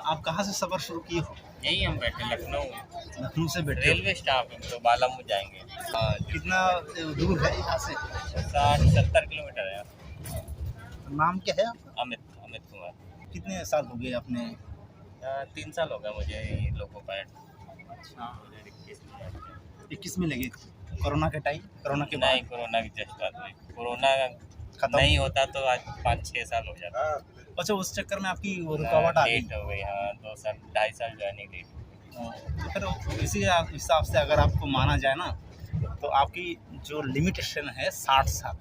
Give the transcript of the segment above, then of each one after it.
आप कहाँ से सफ़र शुरू किए हो? यही हम बैठे लखनऊ लखनऊ से बैठे हो? रेलवे स्टाफ है तो बालामू जाएंगे। कितना दूर है यहाँ से? 60-70 किलोमीटर है। नाम क्या है आपका? अमित अमित कुमार। कितने साल हो गए अपने? 3 साल हो गए मुझे ये लोको पायलट। अच्छा, 21 में लगे कोरोना के टाइम, कोरोना के नहीं, बाद कोरोना की जस्ट बात हुई। कोरोना खत्म। नहीं होता तो आज 5-6 साल हो जाता। अच्छा, उस चक्कर में आपकी वो रुकावट आ गई। लेट हो गई। हाँ, 2 साल 2.5 साल ज्वाइनिंग लेट। तो फिर इसी हिसाब से अगर आपको माना जाए ना, तो आपकी जो लिमिटेशन है 60 साल,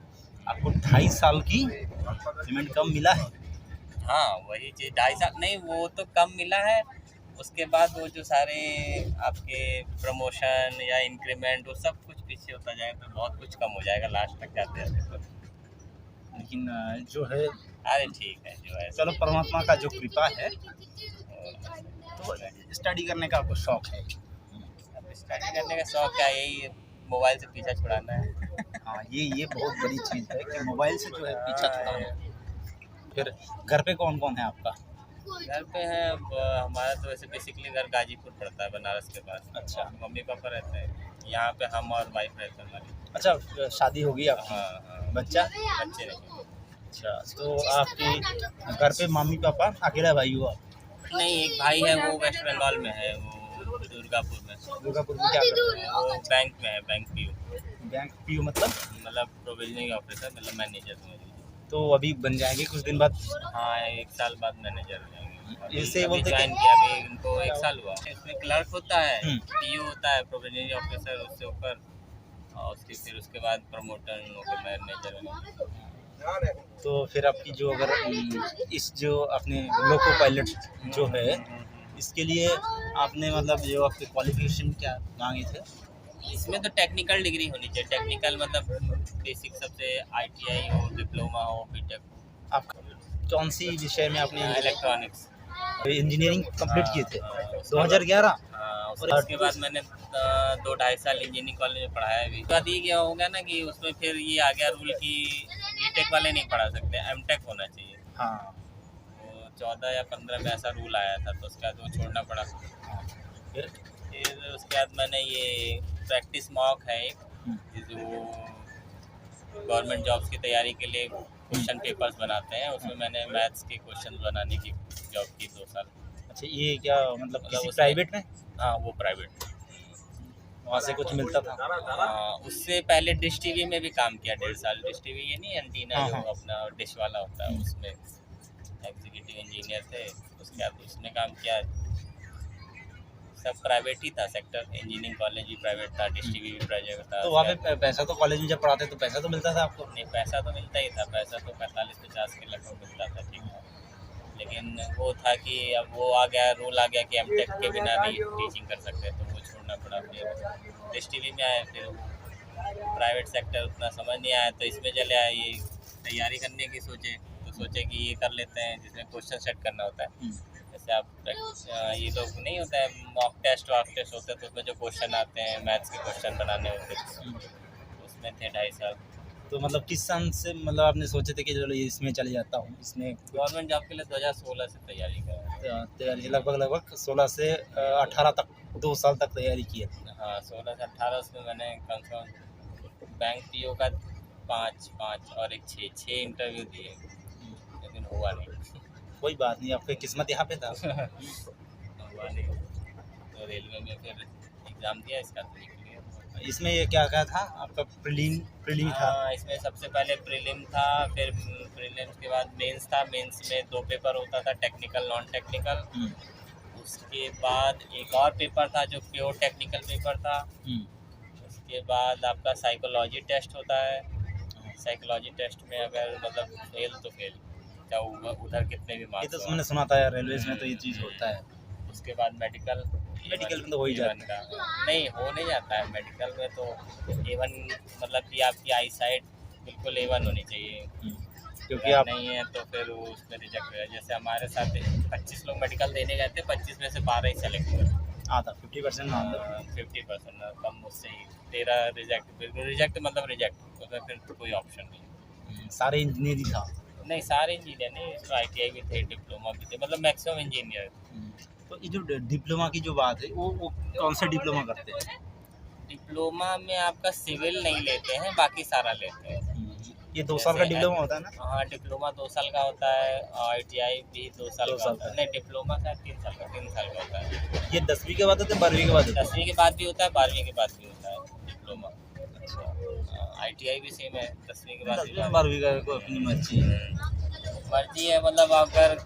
आपको 2.5 साल की पेमेंट कम मिला है। हाँ, वही चीज़ 2.5 साल नहीं, वो तो कम मिला है। उसके बाद वो जो सारे आपके प्रमोशन या इंक्रीमेंट वो सब कुछ पीछे होता जाएगा तो बहुत कुछ कम हो जाएगा लास्ट तक जाते जाते तो। लेकिन जो है, अरे ठीक है जो है। चलो परमात्मा का जो कृपा है, तो अब स्टडी करने का आपको शौक है। स्टडी करने का शौक क्या है, यही मोबाइल से पीछा छुड़ाना है। हाँ, ये बहुत बड़ी चीज़ है कि मोबाइल से जो है पीछा छुड़ाना। फिर घर पे कौन कौन है आपका? घर पे है हमारा तो वैसे बेसिकली घर गाजीपुर पड़ता है बनारस के पास। अच्छा। मम्मी पापा रहते हैं यहाँ पे, हम और वाइफ रहते हैं हमारी। अच्छा, शादी हो गई आपकी? हाँ हाँ, बच्चा? बच्चे नहीं। अच्छा, तो आपके घर पे मम्मी पापा, अकेला भाई हो आप? नहीं, एक भाई है वो वेस्ट बंगाल में है, वो दुर्गापुर में। दुर्गापुर में क्या करते हैं? वो बैंक में है, बैंक पीओ। बैंक पीओ मतलब? मतलब प्रोविजनिंग ऑफिसर, मतलब मैनेजर समझ लीजिए। तो अभी बन जाएंगे कुछ दिन बाद? हाँ, 1 साल बाद मैनेजर हो जाएंगे। इससे अभी बोलते ज्वाइन कि- किया, अभी इनको 1 साल हुआ। इसमें क्लर्क होता है, हम्म। पीओ होता है, प्रोविजनिंग ऑफिसर, उससे ऊपर और फिर उसके बाद प्रमोटर होकर मैनेजर बने। तो फिर आपकी जो अगर इस जो अपने लोको पायलट जो है, इसके लिए आपने मतलब जो आपके क्वालिफिकेशन क्या मांगे थे? इसमें तो टेक्निकल डिग्री होनी चाहिए। टेक्निकल मतलब बेसिक सबसे ITI हो, डिप्लोमा हो, बीटेक हो। आप कौन सी विषय में आपने इलेक्ट्रॉनिक्स। इंजीनियरिंग कंप्लीट किए थे? 2011? और उसके बाद मैंने 2-2.5 साल इंजीनियरिंग कॉलेज में पढ़ाया है। उसके बाद ये क्या हो गया ना कि उसमें फिर ये आ गया रूल कि बीटेक वाले नहीं पढ़ा सकते, एमटेक होना चाहिए। हाँ। वो 14 या 15 में ऐसा रूल आया था, तो उसके बाद वो छोड़ना पड़ा। फिर फिर उसके बाद मैंने ये प्रैक्टिस मॉक है एक, जो गवर्नमेंट जॉब्स की तैयारी के लिए क्वेश्चन पेपर्स बनाते हैं, उसमें मैंने मैथ्स के क्वेश्चन बनाने की जॉब की 2 साल। अच्छा, ये क्या मतलब किसी उसमें- प्राइवेट में? हाँ, वो प्राइवेट। वहाँ से कुछ मिलता था? उससे पहले डिश टीवी में भी काम किया 1.5 साल। डिश टीवी ये नहीं एंटीना हाँ, जो हाँ। अपना डिश वाला होता है, उसमें एग्जीक्यूटिव इंजीनियर थे। उसके बाद उसमें काम किया। सब प्राइवेट ही था सेक्टर। इंजीनियरिंग कॉलेज भी प्राइवेट था, डिश टीवी भी प्राइवेट था। तो वहाँ पे पैसा तो कॉलेज में जब पढ़ाते तो पैसा तो मिलता था आपको? नहीं, पैसा तो मिलता ही था। पैसा तो 45-50 के लगभग मिलता था, ठीक है। लेकिन वो था कि अब वो आ गया, रूल आ गया कि एमटेक के बिना नहीं टीचिंग कर सकते, तो वो छोड़ना पड़ा। फिर डिश टीवी में आया, फिर प्राइवेट सेक्टर उतना समझ नहीं आया, तो इसमें चले आए। ये तैयारी करने की सोचे कि ये कर लेते हैं जिसमें क्वेश्चन सेट करना होता है। जैसे आप ये लोग नहीं होता है मॉक टेस्ट होते हैं, तो उसमें जो क्वेश्चन आते हैं मैथ्स के क्वेश्चन बनाने होते हैं, उसमें थे 2.5 साल। तो मतलब किस सन से मतलब आपने सोचे थे कि चलो ये इसमें चले जाता हूँ, इसमें गवर्नमेंट जॉब के लिए 2016 से तैयारी कर। तैयारी लगभग 16 से 18 तक 2 साल तक तैयारी की है? हाँ, 16 से 18 उसमें मैंने कम से कम बैंक पीओ का 5 और एक 6 इंटरव्यू दिए, लेकिन हुआ नहीं। कोई बात नहीं, आपकी किस्मत यहाँ पे था। हुआ नहीं, तो रेलवे में फिर एग्ज़ाम दिया इसका, तो निकल गया। इसमें ये क्या क्या था आपका? प्रीलिम था? हाँ, इसमें सबसे पहले प्रीलिम था, फिर प्रीलिम्स के बाद मेंस था। मेंस में 2 पेपर होता था, टेक्निकल नॉन टेक्निकल। उसके बाद एक और पेपर था जो प्योर टेक्निकल पेपर था। उसके बाद आपका साइकोलॉजी टेस्ट होता है। साइकोलॉजी टेस्ट में अगर मतलब फेल तो फेल, चाहे उधर कितने भी ये मार्क्स तो हो। मैंने सुना था यार, रेलवेज में तो ये चीज़ होता है। उसके बाद मेडिकल में तो हो ही जाता है। नहीं, हो नहीं जाता है मेडिकल में तो। A1 मतलब कि आपकी आई साइट बिल्कुल A1 होनी चाहिए, क्योंकि आप नहीं है तो फिर वो उसमें रिजेक्ट हो जाए। जैसे हमारे साथ 25 लोग मेडिकल देने गए थे, 25 में से 12 ही सेलेक्ट हुए। आता 50% मान लो। 50% कम मुझसे ही 13 रिजेक्ट। बिल्कुल रिजेक्ट मतलब रिजेक्ट, उसमें फिर कोई ऑप्शन नहीं। सारे इंजीनियर ही था? नहीं सारे इंजीनियर नहीं, इसमें ITI भी थे, डिप्लोमा भी थे, मतलब मैक्सिमम इंजीनियर। तो ये जो डिप्लोमा की जो बात है वो कौन सा डिप्लोमा करते हैं? डिप्लोमा में आपका सिविल नहीं लेते हैं, बाकी सारा लेते हैं। ये 2 साल का जैसे डिप्लोमा होता है ना? हाँ, डिप्लोमा 2 साल का होता है और ITI भी 2 साल 2 का साल होता का है। नहीं, डिप्लोमा शायद 3 साल का होता है। ये 10वीं के बाद होता है 12वीं के बाद होता है? 10वीं के बाद भी होता है, 12वीं के बाद भी होता है डिप्लोमा। अच्छा, ITI भी सेम है, 10वीं के बाद भी 10वीं में 12वीं का को अपनी मर्जी है। मर्जी है, मतलब अगर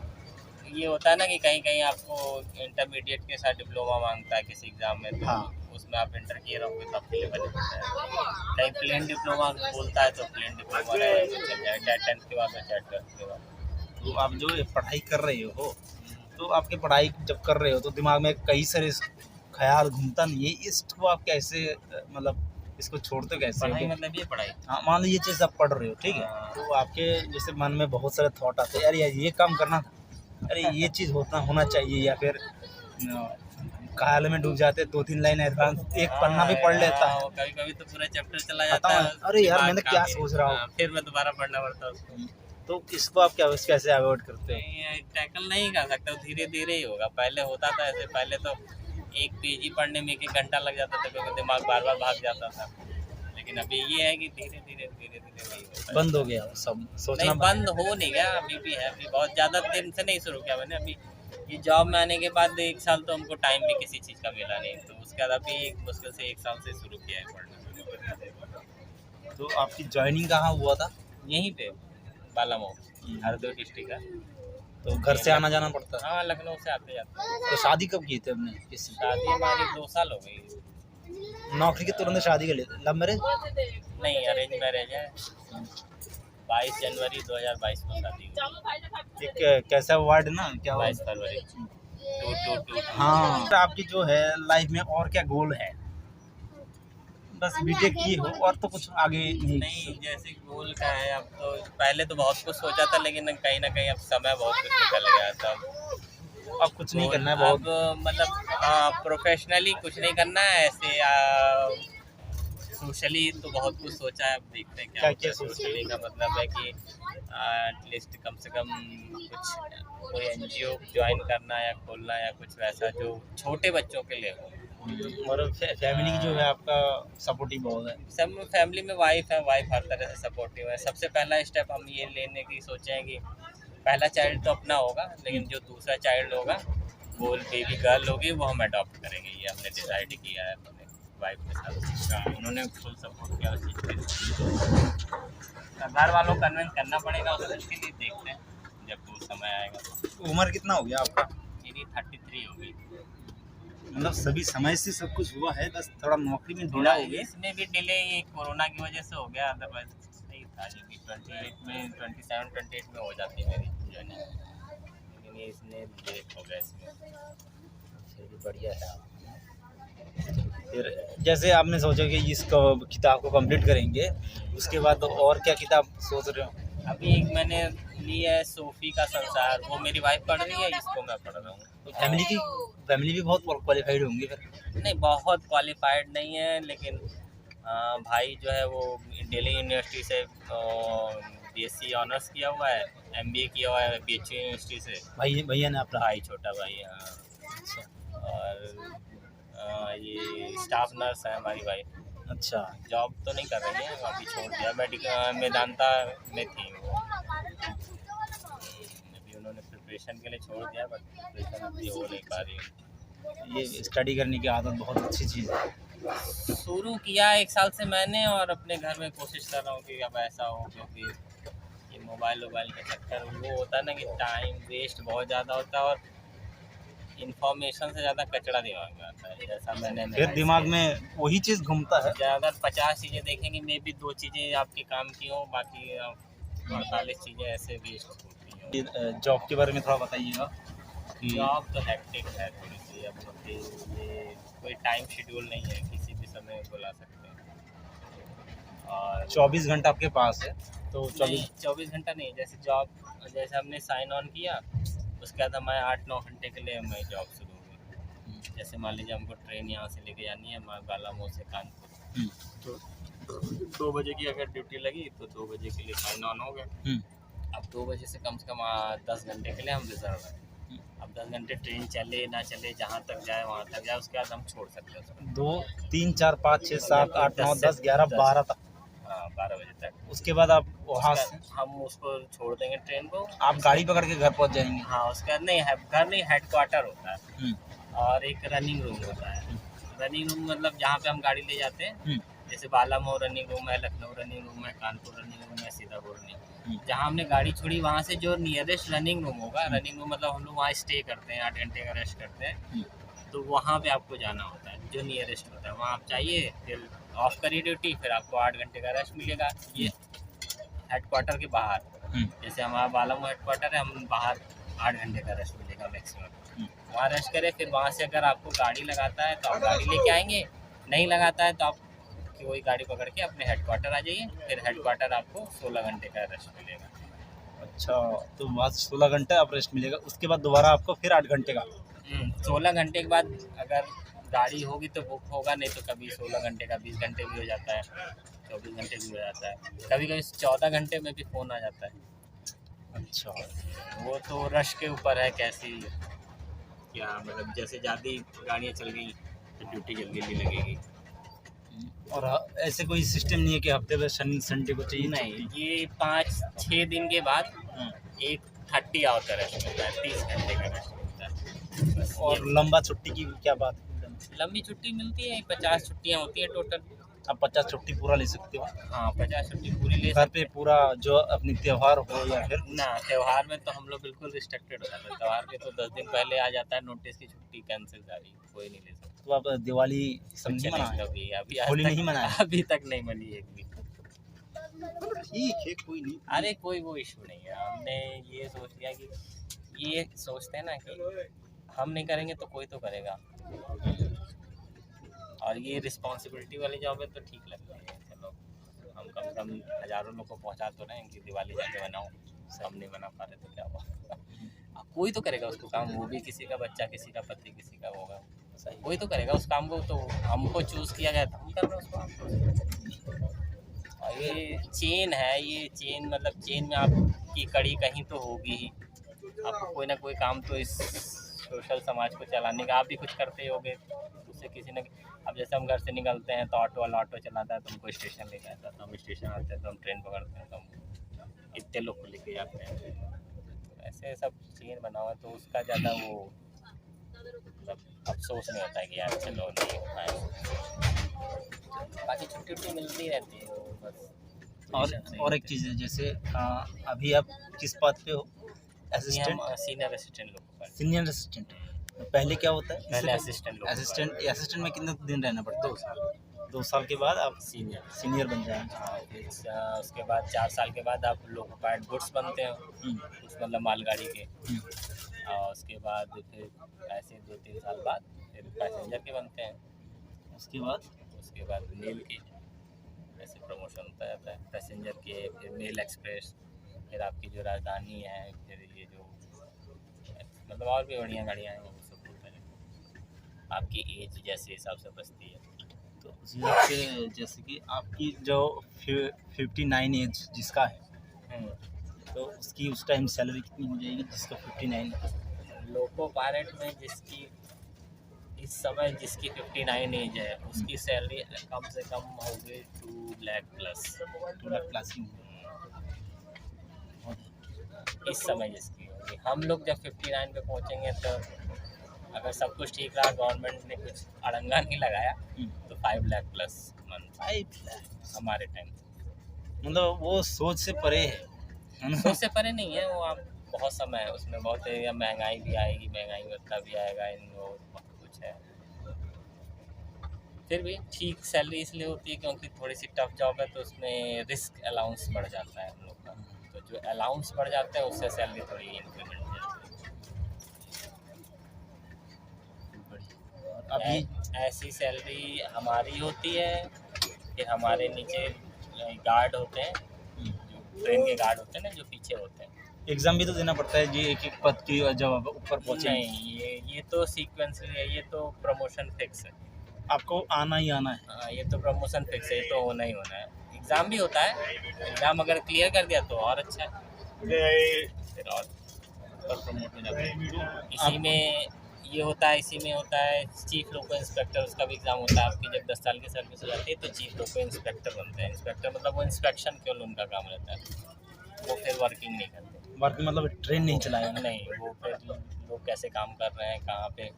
ये होता है ना कि कहीं कहीं आपको इंटरमीडिएट के साथ डिप्लोमा मांगता है किसी एग्जाम में, तो हाँ। उसमें आप इंटर किए रहोगे तो आपके लिए बेनिफिट है। कहीं प्लेन डिप्लोमा बोलता है तो प्लेन डिप्लोमा रहेगा, चल जाएगा, चाहे 10th के बाद हो चाहे 12th के बाद। तो आप जो ये पढ़ाई कर रहे हो, तो आपकी पढ़ाई जब कर रहे हो तो दिमाग में कई सारे ख्याल घूमता नहीं है, इसको आप कैसे मतलब इसको छोड़ते कैसे पढ़ाई हो? मतलब ये पढ़ाई। हाँ, मान लो ये चीज़ आप पढ़ रहे हो, ठीक है, तो आपके जैसे मन में बहुत सारे थॉट आते हैं, यार ये काम करना था, अरे ये चीज़ होना चाहिए, या फिर ख्याल में डूब जाते 2-3 लाइन एडवांस एक पन्ना भी पढ़ लेता है। कभी कभी तो पूरा चैप्टर चला जाता है, अरे यार दिमाग मैंने काम क्या ही- सोच रहा हूँ। हाँ, फिर मैं दोबारा पढ़ना पड़ता है उसको। तो इसको आप कैसे अवॉइड करते हो? टैकल नहीं कर सकते, धीरे धीरे ही होगा। पहले होता था ऐसे, पहले तो एक पेज ही पढ़ने में 1 घंटा लग जाता था क्योंकि दिमाग बार बार भाग जाता था। लेकिन अभी ये है कि धीरे धीरे वही होता है। बंद हो गया वो सब सोचना? नहीं, बंद हो नहीं गया, अभी भी है। अभी बहुत ज़्यादा दिन से नहीं शुरू किया मैंने। अभी ये जॉब में आने के बाद 1 साल तो हमको टाइम भी किसी चीज़ का मिला नहीं, तो उसके बाद अभी मुश्किल से 1 साल से शुरू किया है पढ़ना। तो आपकी ज्वाइनिंग कहाँ हुआ था? यहीं पे बालामऊ, हरदोई डिस्ट्रिक्ट का। तो घर से आना जाना पड़ता था? हाँ, लखनऊ से आते जाते। तो शादी कब की थी आपने किसी? शादी हमारी 2 साल हो गई। नौकरी के तुरंत शादी कर लेते? Love marriage? नहीं, अरेंज मैरिज है। 22 जनवरी 2022 को शादी हुई। एक कैसा वार्ड ना क्या 22 फरवरी 222। हाँ, आपकी जो है लाइफ में और क्या गोल है? बस बीटेक की हो और तो कुछ आगे नहीं, जैसे गोल का है, अब तो पहले तो बहुत कुछ सोचा था, लेकिन कहीं ना कहीं अब समय बहुत कुछ निकल गया था। अब कुछ नहीं करना है बहुत? अब मतलब प्रोफेशनली कुछ नहीं करना है, ऐसे सोशली तो बहुत कुछ सोचा है। अब देखते हैं क्या होता है। सोशली का मतलब है कि एटलीस्ट कम से कम कुछ कोई NGO ज्वाइन करना या खोलना या कुछ वैसा जो छोटे बच्चों के लिए हो। और फैमिली की जो है आपका सपोर्टिव बहुत है? सब फैमिली में वाइफ है, वाइफ हर तरह से सपोर्टिव है। सबसे पहला स्टेप हम ये लेने की सोचे हैं कि पहला चाइल्ड तो अपना होगा, लेकिन जो दूसरा चाइल्ड होगा वो बेबी गर्ल होगी, वो हम अडॉप्ट करेंगे। ये हमने डिसाइड किया है अपने वाइफ के साथ। उन्होंने फुल सपोर्ट किया उस चीज़ के। घर वालों को कन्विंस करना पड़ेगा, उसके लिए देखते हैं जब वो समय आएगा। उम्र कितना हो गया आपका? मेरी 33 हो गई। मतलब सभी समय से सब कुछ हुआ है, बस थोड़ा नौकरी में ढीला थोड़ा हो गया। इसमें भी डिले ये कोरोना की वजह से हो गया, अदरवाइज सही था। जो कि 28 में 27-28 में हो जाती मेरी जर्नी, लेकिन ये इसने लेट हो गया इसमें। फिर भी बढ़िया है। फिर जैसे आपने सोचा कि इस किताब को कंप्लीट करेंगे, उसके बाद तो और क्या किताब सोच रहे हो? अभी एक मैंने ली है सोफी का संसार, वो मेरी वाइफ पढ़ रही है, इसको मैं पढ़ रहा हूँ। तो फैमिली भी बहुत क्वालिफाइड होंगे फिर? नहीं, बहुत क्वालिफाइड नहीं है, लेकिन भाई जो है वो दिल्ली यूनिवर्सिटी से BSc ऑनर्स किया हुआ है, MBA किया हुआ है BHU यूनिवर्सिटी से। भैया ने अपना? भाई, छोटा भाई। हाँ। अच्छा। और ये स्टाफ नर्स है हमारी वाइफ। अच्छा। जॉब तो नहीं कर रही है, अभी छोड़ दिया। मेडिकल मेदांता में थी वो, अभी उन्होंने प्रिपरेशन के लिए छोड़ दिया, बट प्रिपरेशन अभी हो नहीं पा रही। ये स्टडी करने की आदत बहुत अच्छी चीज़ है। शुरू किया 1 साल से मैंने, और अपने घर में कोशिश कर रहा हूँ कि अब ऐसा हो, क्योंकि ये मोबाइल के चक्कर वो होता है ना कि टाइम वेस्ट बहुत ज़्यादा होता है, और इन्फॉर्मेशन से ज़्यादा कचरा दिमाग में आता है। जैसा मैंने फिर दिमाग में वही चीज़ घूमता है। अगर 50 चीज़ें देखेंगे, मे भी 2 चीज़ें आपके काम की हो, बाकी 48 चीज़ें ऐसे वेस्ट होती हैं। जॉब के बारे में थोड़ा बताइएगा कि जॉब तो हेक्टिक है थोड़ी सी। अब ये कोई टाइम शेड्यूल नहीं है, किसी भी समय बुला सकते हैं। और 24 घंटा आपके पास है, तो 24 घंटा नहीं। जैसे हमने साइन ऑन किया, उसके बाद हमारे 8-9 घंटे के लिए हमारी जॉब शुरू हुई। जैसे मान लीजिए हमको ट्रेन यहाँ से लेके जानी है बालामऊ से कानपुर, तो 2 बजे की अगर ड्यूटी लगी तो 2 बजे के लिए साइन ऑन हो गए। अब 2 बजे से कम 10 घंटे के लिए हम रिजर्व है। अब 10 घंटे ट्रेन चले ना चले, जहाँ तक जाए वहाँ तक जाए, उसके बाद हम छोड़ सकते हैं उसको। 2 3 4 5 6 7 8 9 10 11 12 तक। हाँ, 12 बजे तक। उसके बाद आप वहाँ से हम उसको छोड़ देंगे ट्रेन को। आप गाड़ी पकड़ के घर पहुँच जाएंगे। हाँ, उसके बाद नहीं है, घर नहीं, हेडक्वार्टर होता है हम्म, और एक रनिंग रूम होता है। रनिंग रूम मतलब जहाँ पे हम गाड़ी ले जाते हैं, हम्म, जैसे बालामऊ रनिंग रूम है, लखनऊ रनिंग रूम है, कानपुर रनिंग रूम है, सीतापुर रनिंग। हम्म, जहाँ हमने गाड़ी छोड़ी वहाँ से जो नियरेस्ट रनिंग रूम होगा, रनिंग रूम मतलब हम लोग वहाँ स्टे करते हैं, 8 घंटे का रेस्ट करते हैं, हम्म, तो वहाँ पे आपको जाना होता है, जो नियरेस्ट होता है वहाँ आप जाइए, फिर ऑफ करिए ड्यूटी, फिर आपको 8 घंटे का रेस्ट मिलेगा। ये हेडक्वार्टर के बाहर, जैसे हमारा बालामऊ हेडक्वार्टर है, हम बाहर 8 घंटे का रेस्ट मिलेगा मैक्सिमम। वहाँ रेस्ट करें, फिर वहाँ से अगर आपको गाड़ी लगाता है तो आप गाड़ी लेके आएंगे, नहीं लगाता है तो आप वही गाड़ी पकड़ के अपने हेडक्वार्टर आ जाइए, फिर हेडक्वार्टर आपको 16 घंटे का रेस्ट मिलेगा। अच्छा, तो वहाँ से 16 घंटे आप रेस्ट मिलेगा, उसके बाद दोबारा आपको फिर 8 घंटे का। 16 घंटे के बाद अगर गाड़ी होगी तो बुक होगा, नहीं तो कभी 16 घंटे का 20 घंटे भी हो जाता है, 24 घंटे भी हो जाता है, कभी कभी 14 घंटे में भी फ़ोन आ जाता है। अच्छा, वो तो रश के ऊपर है, कैसी क्या मतलब, जैसे ज़्यादा गाड़ियाँ चल गई तो ड्यूटी जल्दी जल्दी लगेगी। और ऐसे कोई सिस्टम नहीं है कि हफ्ते में संडे को चाहिए नहीं, छुट्टी? ये 5-6 दिन के बाद हाँ। एक 30 आवर का रेस्ट मिलता है, 30 घंटे का रेस्ट मिलता है बस। और लंबा छुट्टी की क्या बात है? लंबी छुट्टी मिलती है, 50 छुट्टियाँ होती हैं टोटल। आप 50 छुट्टी पूरा ले सकते हो हाँ, 50 छुट्टी पूरी ले घर सकते पे, पूरा जो अपनी त्योहार हो या फिर ना। त्यौहार में तो हम लोग बिल्कुल रिस्ट्रिक्टेड हो जाते हैं, त्यौहार के तो 10 दिन पहले आ जाता है नोटिस की छुट्टी कैंसिल जारी, कोई नहीं ले सकता। तो आप दिवाली सब कुछ नहीं नहीं मनाए? कभी, अभी आज होली तक नहीं मनाए? अभी तक नहीं मनी एक भी। ठीक है, कोई नहीं। अरे कोई वो इशू नहीं है, हमने ये सोच लिया कि ये सोचते हैं ना कि हम नहीं करेंगे तो कोई तो करेगा, और ये रिस्पॉन्सिबिलिटी वाली जॉब है तो ठीक लगता है। चलो, हम कम से कम हज़ारों लोग को पहुंचा तो रहे हैं कि दिवाली जाके बनाओ, सब नहीं बना पा रहे तो क्या हुआ। अब कोई तो करेगा उसको काम, वो भी किसी का बच्चा, किसी का पति, किसी का होगा, कोई तो करेगा उस काम को, तो हमको चूज़ किया गया तो हम कर रहे हैं उस काम को। और ये चेन है, ये चेन मतलब चेन में आपकी कड़ी कहीं तो होगी ही, आपको कोई ना कोई काम तो इस सोशल समाज को चलाने का आप भी कुछ करते ही होगे, उससे किसी न। अब जैसे हम घर से निकलते हैं तो ऑटो वाला ऑटो चलाता है तो हमको स्टेशन लेके आता है, तो हम स्टेशन आते हैं तो हम ट्रेन पकड़ते हैं, तो हम इतने लोग को लेके जाते हैं, तो ऐसे सब चेन बना हुआ है, तो उसका ज़्यादा वो मतलब अफसोस नहीं होता है कि यार चलो नहीं हो पाए। बाकी छुट्टी उट्टी मिलती रहती है, वो बस। और एक चीज़ है, जैसे अभी आप किस पद पे हो? असिस्टेंट, हम सीनियर असिस्टेंट लोग को करते सीनियर असिस्टेंट। पहले क्या होता है? हैं। पहले असिस्टेंट लोग असिस्टेंट में कितने दिन रहना पड़ता है? 2 साल। 2 साल के बाद आप सीनियर। सीनियर बन जाएंगे। हाँ, फिर उसके बाद 4 साल के बाद आप लोको पायलट गुड्स बनते हैं, गुड्स मतलब मालगाड़ी के। और उसके बाद फिर ऐसे 2-3 साल बाद फिर पैसेंजर के बनते हैं। उसके बाद मेल के, ऐसे प्रमोशन होता जाता है, पैसेंजर के, फिर मेल एक्सप्रेस, फिर आपकी जो राजधानी है, फिर ये जो मतलब और भी बढ़िया गाड़ियाँ हैं, वो सब होता है। आपकी एज जैसे हिसाब से बचती है। तो उस हिसाब से जैसे कि आपकी जो 59 एज जिसका है, तो उसकी उस टाइम सैलरी कितनी हो जाएगी जिसका 59 है? लोको पायलट में जिसकी इस समय जिसकी 59 एज है, उसकी सैलरी कम से कम होगी 2 लाख प्लस। 2 लाख प्लस ही होगी। इस समय जिसकी होगी, हम लोग जब 59 पे पहुंचेंगे तो अगर सब कुछ ठीक रहा, गवर्नमेंट ने कुछ अड़ंगा नहीं लगाया, तो 5 लाख प्लस मंथ 5 लाख हमारे टाइम। मतलब वो सोच से परे है ना? उससे परे नहीं है वो, आप बहुत समय है उसमें, बहुत है, या महंगाई भी आएगी, महंगाई भत्ता भी आएगा, इन बहुत कुछ है। फिर भी ठीक सैलरी इसलिए होती है क्योंकि थोड़ी सी टफ जॉब है, तो उसमें रिस्क अलाउंस बढ़ जाता है हम लोग का, तो जो अलाउंस बढ़ जाता है उससे सैलरी थोड़ी इंक्रीमेंट हो जाती है। अभी ऐसी सैलरी हमारी होती है, फिर हमारे नीचे गार्ड होते हैं, जो ट्रेन के गार्ड होते हैं ना, जो पीछे होते हैं। एग्ज़ाम भी तो देना पड़ता है जी, एक एक पद की जब आप ऊपर पहुँचे। नहीं, ये तो सीक्वेंसली है, ये तो प्रमोशन फिक्स है। आपको आना ही आना है। हाँ, ये तो प्रमोशन फिक्स है, ये तो होना ही होना है। एग्ज़ाम भी होता है, एग्ज़ाम अगर क्लियर कर दिया तो और अच्छा है। फिर और प्रमोट हो जाता है। इसी में ये होता है, इसी में होता है चीफ लोको इंस्पेक्टर, उसका भी एग्ज़ाम होता है आपकी। जब 10 साल की सर्विस हो जाती है तो चीफ लोको इंस्पेक्टर बनते हैं। इंस्पेक्टर मतलब वो इंस्पेक्शन केवल उनका काम रहता है, वो फिर वर्किंग नहीं करते। वर्किंग मतलब ट्रेन नहीं चलाएगा? नहीं, वो फिर लोग कैसे काम कर रहे हैं, कहाँ पे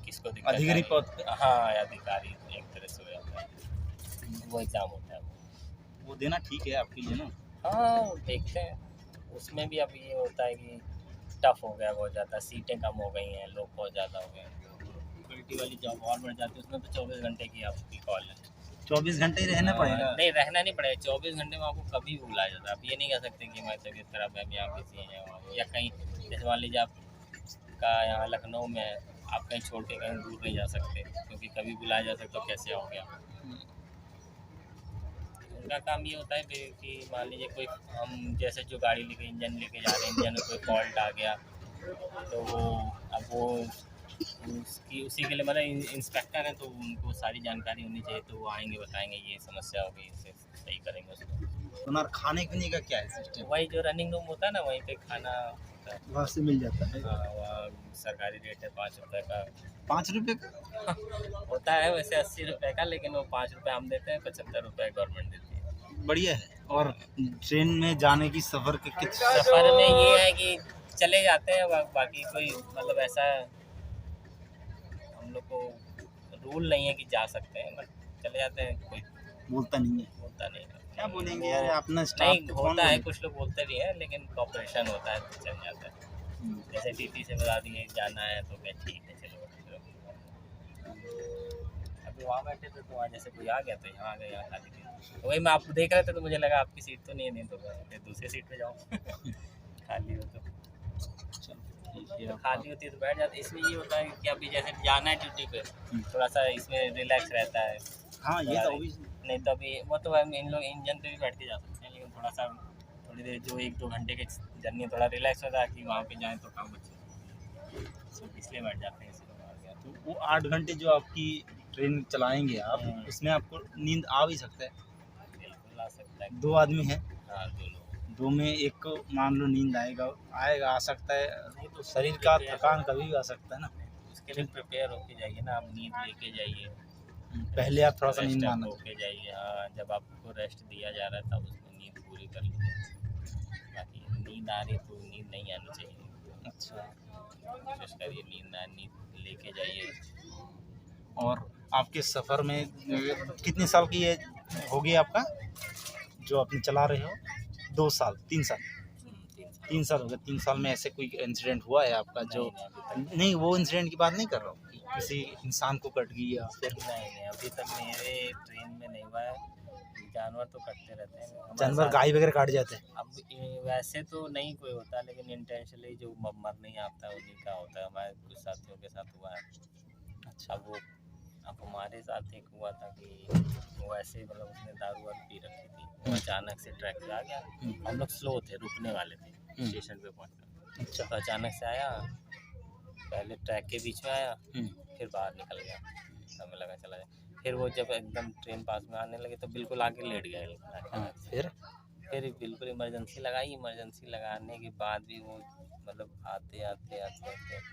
किसको दिक्कत है। अधिकारी पद पे? हाँ, अधिकारी एक तरह से हो जाता है, वो एग्ज़ाम होता है वो देना ठीक है आपके लिए ना? हाँ, वो देखते हैं। उसमें भी अब ये होता है कि टफ हो गया बहुत ज़्यादा, सीटें कम हो गई हैं, लोग बहुत ज़्यादा हो गए हैं। क्वालिटी वाली जॉब और बढ़ जाती है, उसमें तो 24 घंटे की आपकी कॉल है। 24 घंटे ही रहना पड़ेगा? नहीं, रहना नहीं पड़ेगा। 24 घंटे में आपको कभी भी बुलाया जाता है। आप ये नहीं कह सकते कि हमारी तबीयत खराब है, हम यहाँ बिजी हैं या कहीं, जैसे मान लीजिए आपका यहाँ लखनऊ में है, आप कहीं छोड़ के कहीं दूर नहीं जा सकते, क्योंकि कभी बुलाया जा सकता तो कैसे आओगे आप। उनका काम ये होता है कि मान लीजिए कोई, हम जैसे जो गाड़ी लेके इंजन लेके जा रहे हैं, इंजन में कोई फॉल्ट आ गया तो वो उसकी उसी के लिए मतलब इंस्पेक्टर हैं, तो उनको सारी जानकारी होनी चाहिए, तो वो आएंगे बताएंगे ये समस्या हो गई, इसे सही करेंगे उसको। तो खाने पीने का क्या है सिस्टम? वही जो रनिंग रूम होता है ना, वहीं पे खाना होता है। वहाँ से मिल जाता है? हाँ, वहाँ सरकारी रेट है 5 रुपये का। 5 रुपये का? होता है वैसे 80 रुपये का, लेकिन वो 5 रुपये हम देते हैं, 75 रुपये गवर्नमेंट देती है। बढ़िया है। और ट्रेन में जाने की सफ़र के कितने? सफ़र में ये है कि चले जाते हैं, बाकी कोई मतलब ऐसा हम लोग को रूल नहीं है कि जा सकते हैं, बट चले जाते हैं। कोई बोलता नहीं है? बोलता नहीं है। क्या बोलेंगे यार, अपना स्टाफ नहीं तो कौन होता है, बोलेगा? कुछ लोग बोलते भी हैं, लेकिन कॉपरेशन होता है तो चल जाता है। जैसे टीटी से बता दिए जाना है तो क्या ठीक है, चलो। अभी वहाँ बैठे थे तो वहाँ जैसे कोई आ गया तो यहाँ आ गए, यहाँ खाली थी, तो वही मैं आपको देख रहे थे तो मुझे लगा आपकी सीट तो नहीं है, नहीं तो फिर दूसरी सीट पे जाऊँ। खाली हो तो खाली होती है तो बैठ जाते। इसमें ये होता है कि अभी जैसे जाना है ड्यूटी पे, थोड़ा सा इसमें रिलैक्स रहता है। हाँ, ये तो अभी नहीं तो अभी वो तो हम इन लोग इंजन पे भी बैठ के जा सकते हैं, लेकिन थोड़ा सा थोड़ी देर जो 1-2 घंटे की जर्नी थोड़ा रिलैक्स होता है कि वहाँ पे जाएँ तो काम बचे, तो इसलिए बैठ जाते हैं। इसलिए आ गया तो वो 8 घंटे जो आपकी ट्रेन चलाएंगे आप, उसमें आपको नींद आ भी सकता है? बिल्कुल आ सकता है। 2 आदमी हैं, हाँ, 2 लोग। 2 में एक को मान लो नींद आएगा आ सकता है, नहीं तो शरीर का थकान कभी भी आ सकता है ना। उसके लिए प्रिपेयर होके जाइए ना, आप नींद लेके जाइए, पहले आप थोड़ा सा नींद रेस्ट मानो। होके जाइए। हाँ, जब आपको रेस्ट दिया जा रहा है तब उसमें नींद पूरी कर लीजिए। बाकी नींद आ रही तो नींद नहीं आनी चाहिए। अच्छा। कोशिश करिए नींद लेके जाइए। और आपके सफ़र में कितने साल की ये हो गई आपका जो आपने चला रहे हो? 2 साल, 3 साल? 3 साल हो गए। 3 साल में ऐसे कोई इंसिडेंट हुआ है आपका जो? नहीं, वो इंसिडेंट की बात नहीं कर रहा हूँ कि किसी इंसान को कट गई या फिर? नहीं, अभी तक मेरे ट्रेन में नहीं हुआ है। जानवर तो कटते रहते हैं हमारे जानवर साथ। गाय वगैरह काट जाते हैं? अब वैसे तो नहीं कोई होता, लेकिन इंटेंशनली जो मर नहीं आता है उन्हीं का होता है। हमारे कुछ साथियों के साथ हुआ है। अच्छा। अब हमारे साथ एक हुआ था कि वो ऐसे मतलब उसने दारू वारू पी रखी थी, वो अचानक से ट्रैक पे आ गया। हम लोग स्लो थे, रुकने वाले थे स्टेशन पे पहुंचकर। अच्छा। तो अचानक से आया, पहले ट्रैक के बीच में आया, फिर बाहर निकल गया। तो हमें लगा चला जाए। फिर वो जब एकदम ट्रेन पास में आने लगे तो बिल्कुल आगे लेट गया अचानक से। फिर बिल्कुल इमरजेंसी लगाई। इमरजेंसी लगाने के बाद भी वो मतलब आते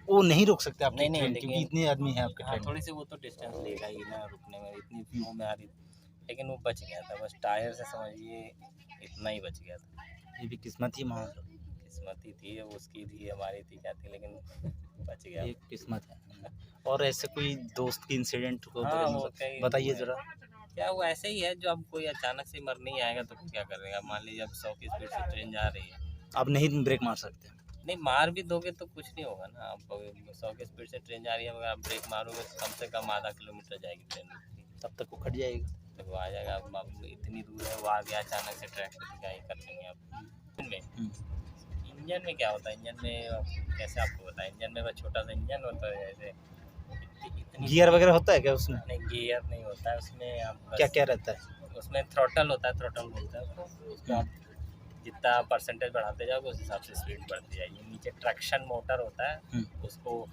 वो नहीं रोक सकते आपकी नहीं, ट्रेन क्योंकि इतने आदमी हैं आपके हाँ, ट्रेन में? थोड़ी सी वो तो डिस्टेंस लेगा ही ना रुकने में, इतनी फ्लो में आ रही थी। लेकिन वो बच गया था, बस टायर से समझिए इतना ही बच गया था। ये भी किस्मत ही मान लो। किस्मत ही थी, उसकी थी हमारी थी क्या थी, लेकिन बच गया। ये किस्मत है। और ऐसे कोई दोस्त की इंसिडेंट को हाँ, वो कई बताइए हुए हैं। ज़रा। क्या वो ऐसे ही है, जो अब कोई अचानक से मर नहीं आएगा तो क्या करेगा। मान लीजिए अब 100 की स्पीड से ट्रेन जा रही है, आप नहीं ब्रेक मार सकते? नहीं मार भी दोगे तो कुछ नहीं होगा ना। अब 100 की स्पीड से ट्रेन जा रही है, अगर आप ब्रेक मारोगे तो कम से कम आधा किलोमीटर जाएगी ट्रेन, तब तक वो खट जाएगा। तो वो आ जाएगा। अब इतनी दूर है, वो आ गया अचानक से ट्रैक पे, तो क्या ही कर लेंगे आप। इंजन में क्या होता है, इंजन में कैसे आपको बताएं। इंजन में बस छोटा सा इंजन होता है, जैसे गियर वगैरह होता है क्या उसमें? नहीं, गियर नहीं होता है उसमें। आप क्या क्या रहता है? उसमें थ्रोटल होता है, थ्रोटल बोलते हैं उसको। उसको आप जितना परसेंटेज बढ़ाते जाओगे उस हिसाब से स्पीड बढ़ती जाएगी। नीचे ट्रैक्शन मोटर होता है, उसको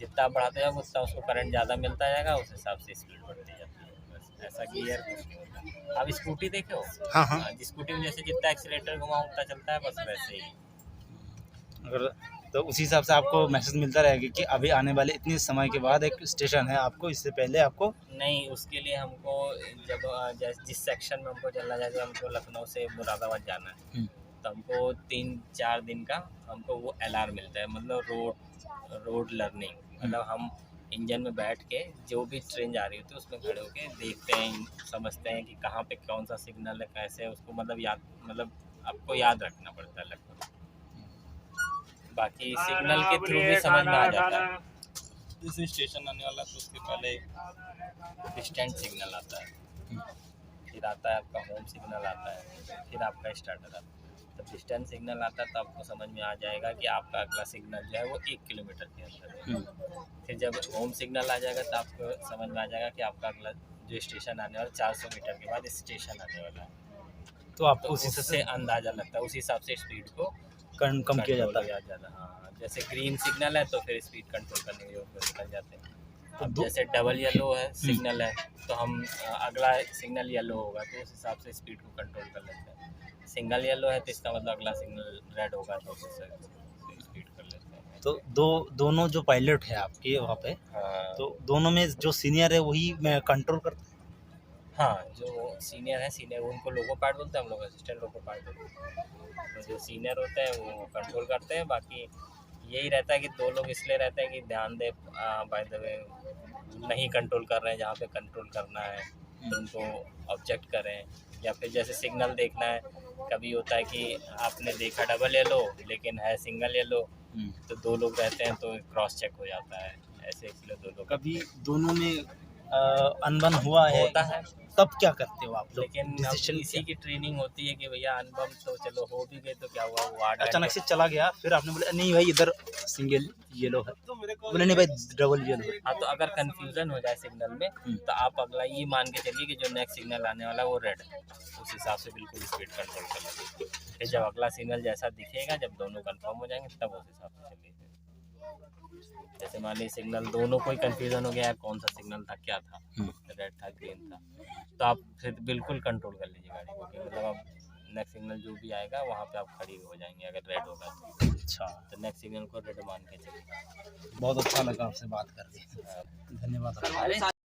जितना आप बढ़ाते जाओगे उतना उसको करंट ज़्यादा मिलता जाएगा, उस हिसाब से स्पीड बढ़ती जाती है। बस ऐसा गियर कुछ नहीं होता। आप स्कूटी देखे हो? हाँ। स्कूटी में जैसे जितना एक्सीलेटर घुमाओ उतना चलता है, बस वैसे ही अगर तो उसी हिसाब से आपको मैसेज मिलता रहेगा कि अभी आने वाले इतने समय के बाद एक स्टेशन है, आपको इससे पहले आपको नहीं, उसके लिए हमको जब जिस सेक्शन में हमको चलना है, जैसे हमको लखनऊ से मुरादाबाद जाना है तो हमको 3-4 दिन का हमको वो अलार्म मिलता है, मतलब रोड लर्निंग, मतलब हम इंजन में बैठ के जो भी ट्रेन जा रही होती है उसमें खड़े होके देखते हैं, समझते हैं कि कहाँ पे कौन सा सिग्नल है, कैसे है उसको, मतलब आपको याद रखना पड़ता है लगभग। बाकी सिग्नल के थ्रू भी समझ में आ जाता है। जैसे स्टेशन आने वाला तो उसके पहले डिस्टेंट सिग्नल आता है, फिर आता है आपका होम सिग्नल आता है, फिर आपका स्टार्टर आता है। जब डिस्टेंट सिग्नल आता है तो आपको समझ में आ जाएगा कि आपका अगला सिग्नल जो है वो 1 किलोमीटर के अंदर है। फिर जब होम सिग्नल आ जाएगा तो आपको समझ में आ जाएगा कि आपका अगला जो स्टेशन आने वाला 400 मीटर के बाद स्टेशन आने वाला है। तो आपको उसी उससे अंदाज़ा लगता है, उस हिसाब से स्पीड को कम किया जाता है। हाँ, जैसे ग्रीन सिग्नल है तो फिर स्पीड कंट्रोल करने के लिए निकल जाते हैं। तो अब जैसे डबल येलो है सिग्नल है तो हम अगला सिग्नल येलो होगा तो उस हिसाब से स्पीड को कंट्रोल कर लेते हैं। सिंगल येलो है तो इसका मतलब अगला सिग्नल रेड होगा तो उस हिसाब से स्पीड कर लेते हैं। तो दोनों जो पायलट है आपके वहाँ पे, हाँ, तो दोनों में जो सीनियर है वही मैं कंट्रोल करता हाँ, जो सीनियर है, सीनियर उनको लोको पायलट बोलते हैं, हम लोग असिस्टेंट लोको पायलट बोलते हैं। तो जो सीनियर होते हैं वो कंट्रोल करते हैं। बाकी यही रहता है कि 2 लोग इसलिए रहते हैं कि ध्यान दे, बाय द वे नहीं कंट्रोल कर रहे हैं, जहाँ पे कंट्रोल करना है तो उनको ऑब्जेक्ट करें, या फिर जैसे सिग्नल देखना है, कभी होता है कि आपने देखा डबल येलो लेकिन है सिंगल येलो, तो 2 लोग रहते हैं तो क्रॉस चेक हो जाता है, ऐसे इसलिए 2 लोग। कभी दोनों में अनबन हुआ है होता है, तब क्या करते हो आप लोग? लेकिन अब डिसीजन इसी की ट्रेनिंग होती है कि भैया अनुभव तो चलो हो भी गए तो क्या हुआ, वो 8 अचानक से चला गया, फिर आपने बोला नहीं भाई इधर सिंगल येलो है, बोले नहीं भाई डबल येलो है। हाँ, तो अगर कंफ्यूजन हो जाए सिग्नल में तो आप अगला ये मान के चलिए कि जो नेक्स्ट सिग्नल आने वाला है वो रेड है, उस हिसाब से बिल्कुल स्पीड कंट्रोल कर लीजिए। फिर जब अगला सिग्नल जैसा दिखेगा, जब दोनों कंफर्म हो जाएंगे तब उस हिसाब से चलिए। जैसे मान लीजिए सिग्नल दोनों को ही कंफ्यूजन हो गया यार कौन सा सिग्नल था, क्या था, रेड था ग्रीन था, तो आप फिर बिल्कुल कंट्रोल कर लीजिए गाड़ी को, कि मतलब अब नेक्स्ट सिग्नल जो भी आएगा वहाँ पे आप खड़ी हो जाएंगे अगर रेड होगा तो। अच्छा, तो नेक्स्ट सिग्नल को रेड मान के चलिए। बहुत अच्छा लगा आपसे बात करके, धन्यवाद। अरे